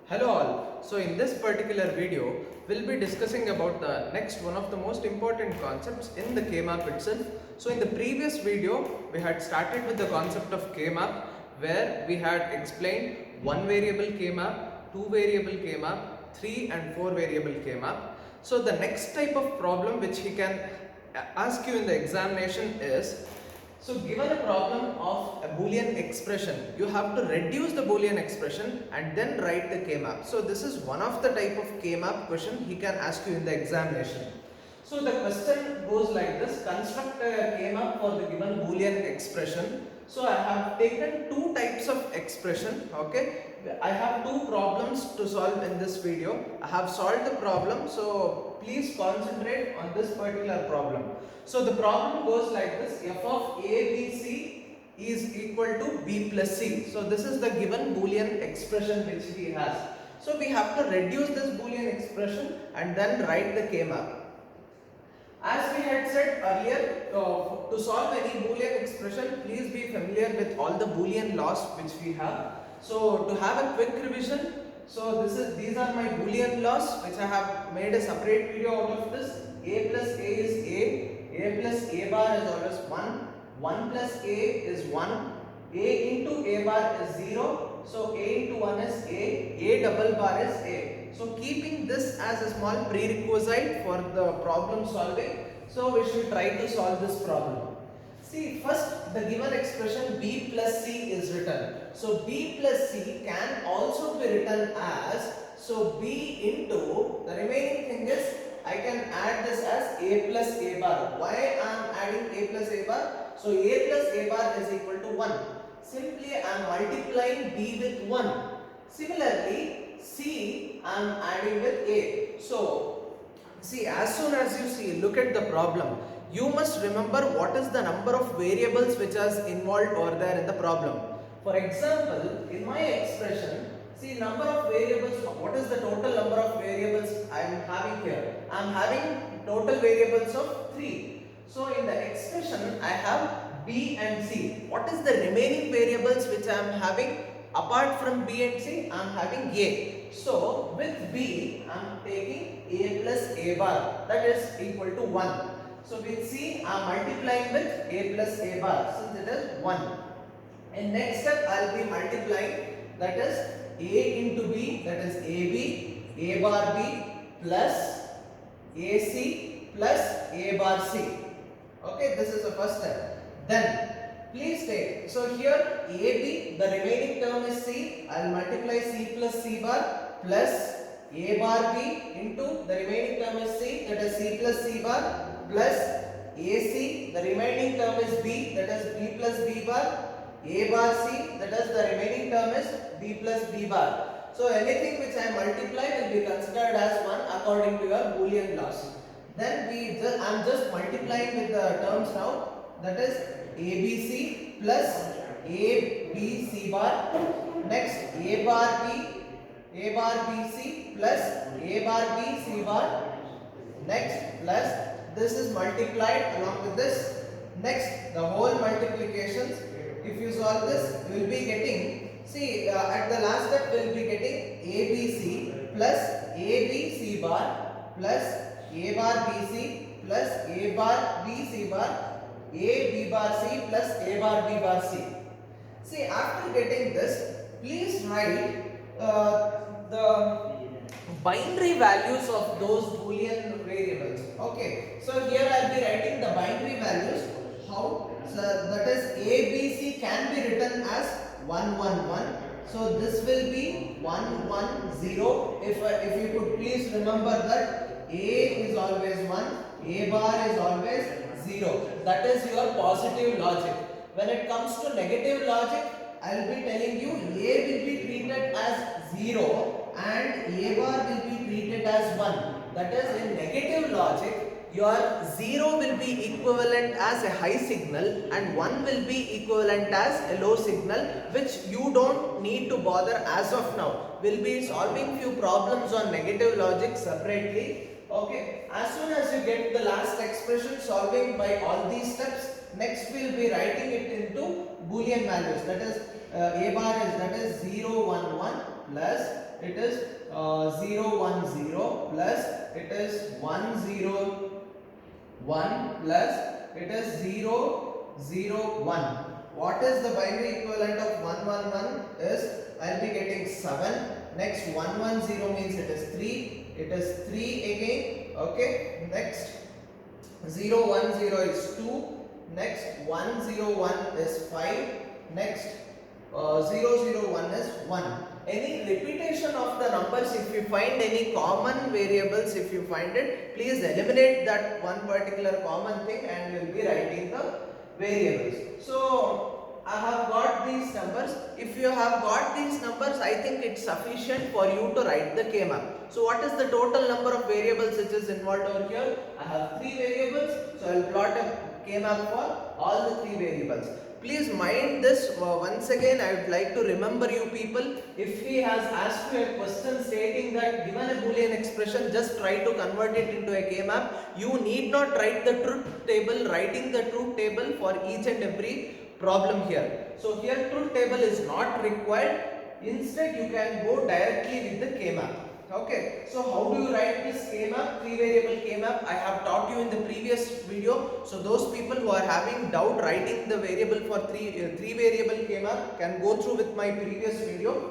Hello all. So in this particular video, we'll be discussing about the next one of the most important concepts in the K-map itself. So in the previous video, we had started with the concept of K-map where we had explained one variable K-map, two variable K-map, three and four variable K-map. So the next type of problem which he can ask you in the examination is, so given a problem of a Boolean expression, you have to reduce the Boolean expression and then write the K-map. So this is one of the type of K-map question he can ask you in the examination. So the question goes like this: construct a K-map for the given Boolean expression. So I have taken two types of expression, okay. I have two problems to solve in this video. I have solved the problem, so please concentrate on this particular problem. So the problem goes like this: f of a, b, c is equal to b plus c. So this is the given Boolean expression which he has. So we have to reduce this Boolean expression and then write the K-map. As we had said earlier, to solve any Boolean expression, please be familiar with all the Boolean laws which we have. So to have a quick revision, so these are my Boolean laws which I have made a separate video out of this. A plus a is a plus a bar is always 1 plus a is 1, a into a bar is 0, so a into 1 is a double bar is a. So keeping this as a small prerequisite for the problem solving, so we should try to solve this problem. See, first the given expression b plus c is written. So b plus c can also be written as, so b into, the remaining thing is I can add this as a plus a bar. Why I am adding a plus a bar? So a plus a bar is equal to 1. Simply I am multiplying b with 1. Similarly, C I am adding with A. So, see, as soon as you see, look at the problem, you must remember what is the number of variables which is involved over there in the problem. For example, in my expression, see, number of variables, what is the total number of variables I am having here? I am having total variables of 3. So, in the expression, I have B and C. What is the remaining variables which I am having? Apart from B and C, I am having A. So with B, I am taking A plus A bar, that is equal to 1. So with C, I am multiplying with A plus A bar since it is 1. And next step, I will be multiplying, that is A into B, that is AB, A bar B plus AC plus A bar C. Okay, this is the first step. Then please take, so here AB, the remaining term is C, I will multiply C plus C bar plus A bar B into, the remaining term is C, that is C plus C bar, plus AC, the remaining term is B, that is B plus B bar, A bar C, that is the remaining term is B plus B bar. So anything which I multiply will be considered as 1 according to your Boolean laws. Then I am just multiplying with the terms now, that is ABC plus ABC bar, next A bar BC plus A bar BC bar, next plus this is multiplied along with this, next the whole multiplications. If you solve this, you will be getting, see, at the last step we will be getting ABC plus ABC bar plus A bar BC plus A bar BC bar, A B bar C plus A bar B bar C. See, after getting this, please write the binary values of those Boolean variables. Okay, so here I will be writing the binary values. How? So that is ABC can be written as 1 1 1. So this will be 1 1 0. If you could please remember that A is always 1, A bar is always 0. That is your positive logic. When it comes to negative logic, I will be telling you A will be treated as 0 and A bar will be treated as 1. That is, in negative logic, your 0 will be equivalent as a high signal and 1 will be equivalent as a low signal, which you don't need to bother as of now. We'll be solving few problems on negative logic separately. Okay, as soon as you get the last expression solving by all these steps, next we will be writing it into Boolean values. That is A bar is, that is 0 1 1 plus it is 0 1 0 plus it is 1 0 1 plus it is 0 0 1. What is the binary equivalent of 1 1 1 is I'll be getting 7. Next 1 1 0 means it is 3. It is 3 again. Okay. Next 0 1 0 is 2. Next 1 0 1 is 5. Next 0 0 1 is 1. Any repetition of the numbers, if you find any common variables, if you find it, please eliminate that one particular common thing and you will be writing the variables. So I have got these numbers. If you have got these numbers, I think it's sufficient for you to write the K-map. So what is the total number of variables which is involved over here? I have 3 variables, so I will plot a K-map for all the 3 variables. Please mind this once again. I would like to remember you people, if he has asked you a question stating that given a Boolean expression just try to convert it into a K-map, you need not write the truth table. Writing the truth table for each and every problem here. So here truth table is not required. Instead you can go directly with the K-map. Okay, so how do you write this K-map, 3 variable K-map? I have taught you in the previous video. So those people who are having doubt writing the variable for 3 variable K-map can go through with my previous video.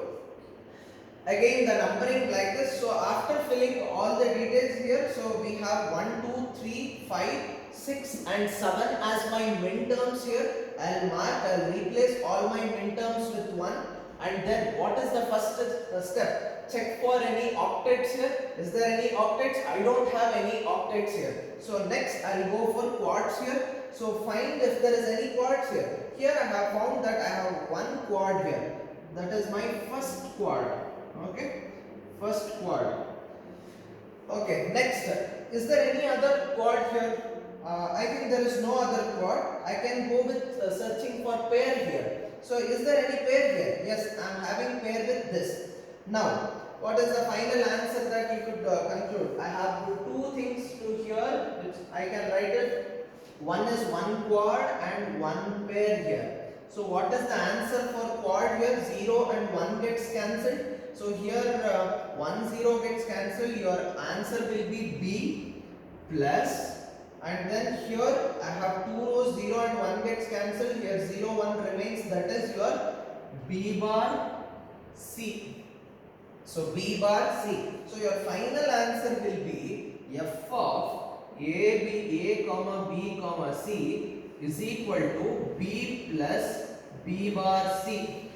Again the numbering like this. So after filling all the details here, so we have 1, 2, 3, 5, 6 and 7 as my min terms here. I'll replace all my min terms with 1. And then what is the first step? Check for any octets here. Is there any octets? I don't have any octets here. So next I'll go for quads here. So find if there is any quads here. Here I have found that I have one quad here. That is my first quad. Okay. First quad. Okay. Next. Is there any other quad here? I think there is no other quad. I can go with searching for pair here. So is there any pair here? Yes, I am having pair with this. Now, what is the final answer that you could conclude? I have 2 things to here which I can write it. One is 1 quad and 1 pair here. So what is the answer for quad here? 0 and 1 gets cancelled. So here 1 0 gets cancelled. Your answer will be B plus. And then here I have 2 rows, 0 and 1 gets cancelled. Here 0 1 remains, that is your B bar C. So B bar C. So your final answer will be f of A comma B comma C is equal to B plus B bar C.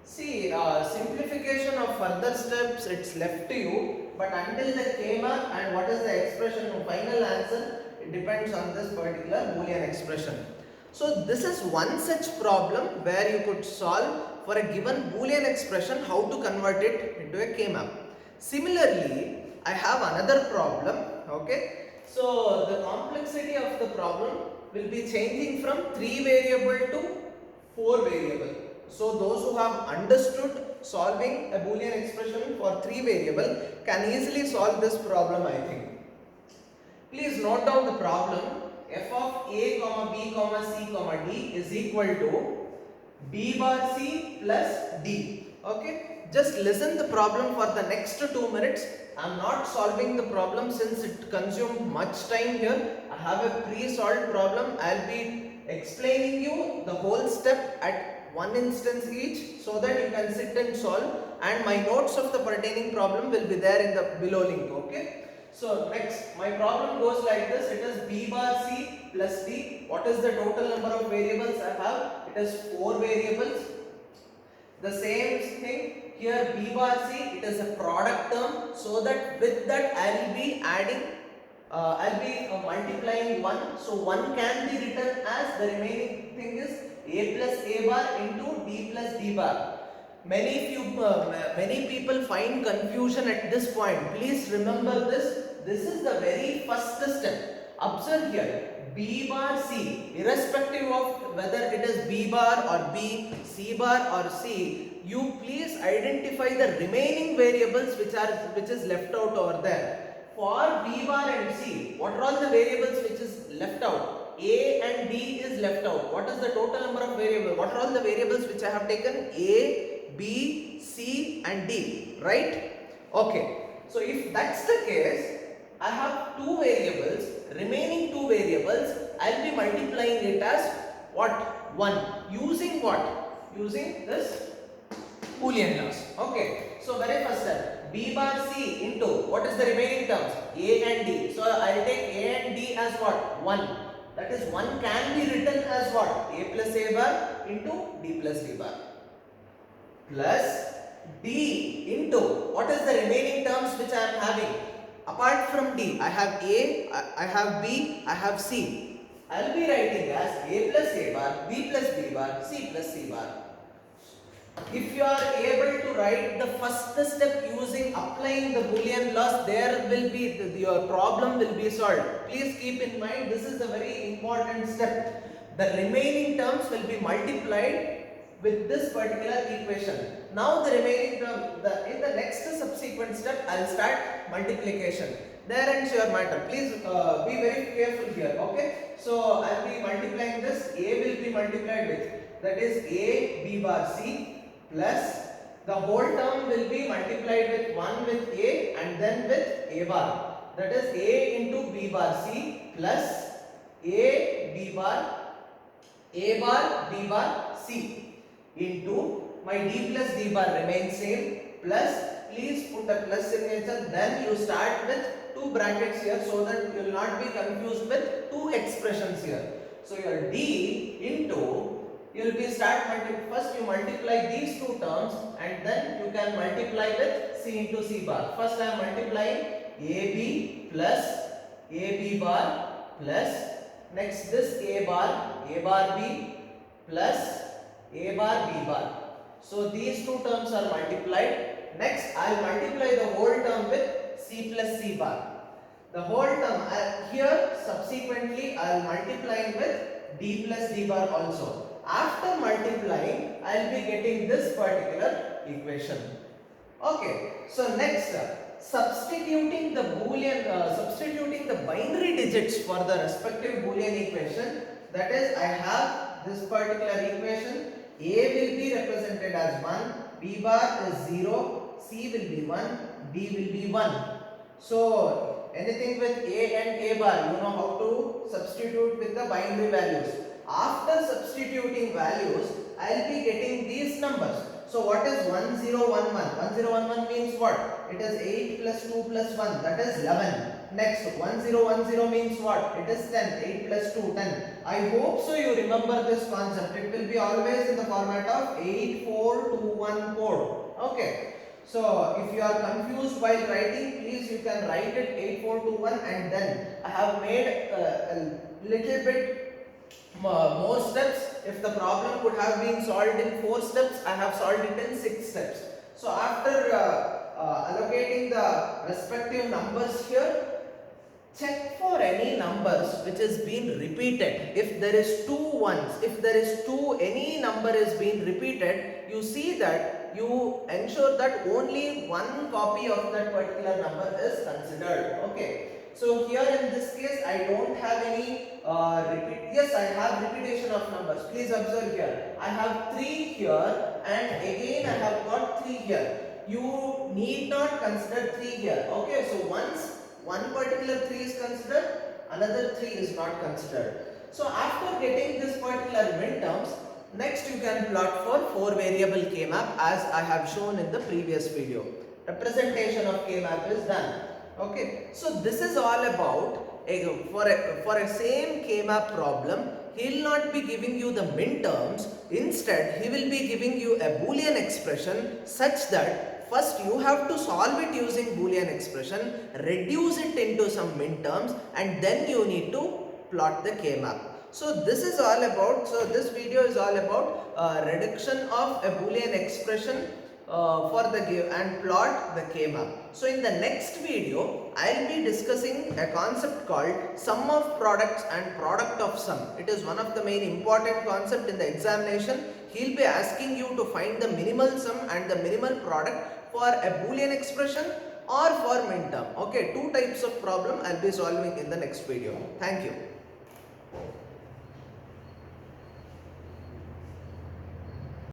See, simplification of further steps, it's left to you, but until the K-map and what is the expression of final answer, it depends on this particular Boolean expression. So this is one such problem where you could solve for a given Boolean expression how to convert it into a K-map. Similarly, I have another problem. Okay, so the complexity of the problem will be changing from 3 variable to 4 variable. So those who have understood solving a Boolean expression for 3 variable can easily solve this problem, I think. Please note down the problem. F of A comma B comma C comma D is equal to B bar C plus D. Okay, just listen the problem for the next 2 minutes. I am not solving the problem since it consumed much time here. I have a pre-solved problem. I will be explaining you the whole step at one instance each so that you can sit and solve, and my notes of the pertaining problem will be there in the below link. Okay. So next, my problem goes like this. It is B bar C plus D. What is the total number of variables I have? It is 4 variables. The same thing here, B bar C, it is a product term. So that with that I will be adding, I will be multiplying 1. So 1 can be written as, the remaining thing is A plus A bar into D plus D bar. Many people find confusion at this point. Please remember this. This is the very first step. Observe here, B bar C, irrespective of whether it is B bar or B, C bar or C, you please identify the remaining variables which is left out over there. For B bar and C, what are all the variables which is left out? A and D is left out. What is the total number of variables? What are all the variables which I have taken? A, B, C and D, right? Okay, so if that's the case, I have two variables, remaining two variables, I'll be multiplying it as what? 1. Using what? Using this Boolean laws. Okay, so very first step, B bar C into, what is the remaining terms? A and D. So I'll take A and D as what? 1. That is 1 can be written as what? A plus A bar into D plus D bar. Plus D into, what is the remaining terms which I am having? Apart from D, I have A, I have B, I have C. I will be writing as A plus A bar, B plus B bar, C plus C bar. If you are able to write the first step using applying the Boolean laws, there will be, your problem will be solved. Please keep in mind, this is a very important step. The remaining terms will be multiplied with this particular equation. Now the remaining term, in the next subsequent step, I will start multiplication. There ends your matter. Please be very careful here. Okay. So I will be multiplying this. A will be multiplied with, that is A B bar C, plus the whole term will be multiplied with 1 with A and then with A bar. That is A into B bar C plus A B bar A bar B bar C into my D plus D bar remains same, plus please put a plus signature, then you start with two brackets here so that you will not be confused with two expressions here. So your D into, you will be first you multiply these two terms and then you can multiply with C into C bar. First I am multiplying AB plus AB bar plus, next this A bar B plus A bar B bar. So these two terms are multiplied. Next I will multiply the whole term with C plus C bar. The whole term here subsequently I will multiply with D plus D bar also. After multiplying, I will be getting this particular equation. Okay, so next, substituting the Boolean, substituting the binary digits for the respective Boolean equation. That is, I have this particular equation. A will be represented as 1, B bar is 0, C will be 1, D will be 1. So anything with A and A bar, you know how to substitute with the binary values. After substituting values, I will be getting these numbers. So what is 1011? 1011 means what? It is 8 plus 2 plus 1, that is 11. Next, 1010 means what? It is 10. 8 plus 2, 10. I hope so you remember this concept. It will be always in the format of 8421 code. Okay. So if you are confused while writing, please you can write it 8421, and then I have made a little bit more steps. If the problem could have been solved in 4 steps, I have solved it in 6 steps. So after allocating the respective numbers here, check for any numbers which is being repeated. If there is 2 ones, if there is any number is being repeated, you see that you ensure that only one copy of that particular number is considered. Okay. So here in this case, I don't have any yes, I have repetition of numbers. Please observe here. I have 3 here and again I have got 3 here. You need not consider 3 here. Okay, so once one particular 3 is considered, another 3 is not considered. So after getting this particular min terms, next you can plot for 4 variable K-map as I have shown in the previous video. Representation of K-map is done. Okay, so this is all about for a same K-map problem. He will not be giving you the min terms. Instead, he will be giving you a Boolean expression such that first you have to solve it using Boolean expression, reduce it into some min terms, and then you need to plot the K-map. So this is all about, so this video is all about reduction of a Boolean expression for the give and plot the K-map. So in the next video, I will be discussing a concept called sum of products and product of sum. It is one of the main important concept in the examination. He will be asking you to find the minimal sum and the minimal product for a Boolean expression or for min term. Okay, 2 types of problem I will be solving in the next video. Thank you.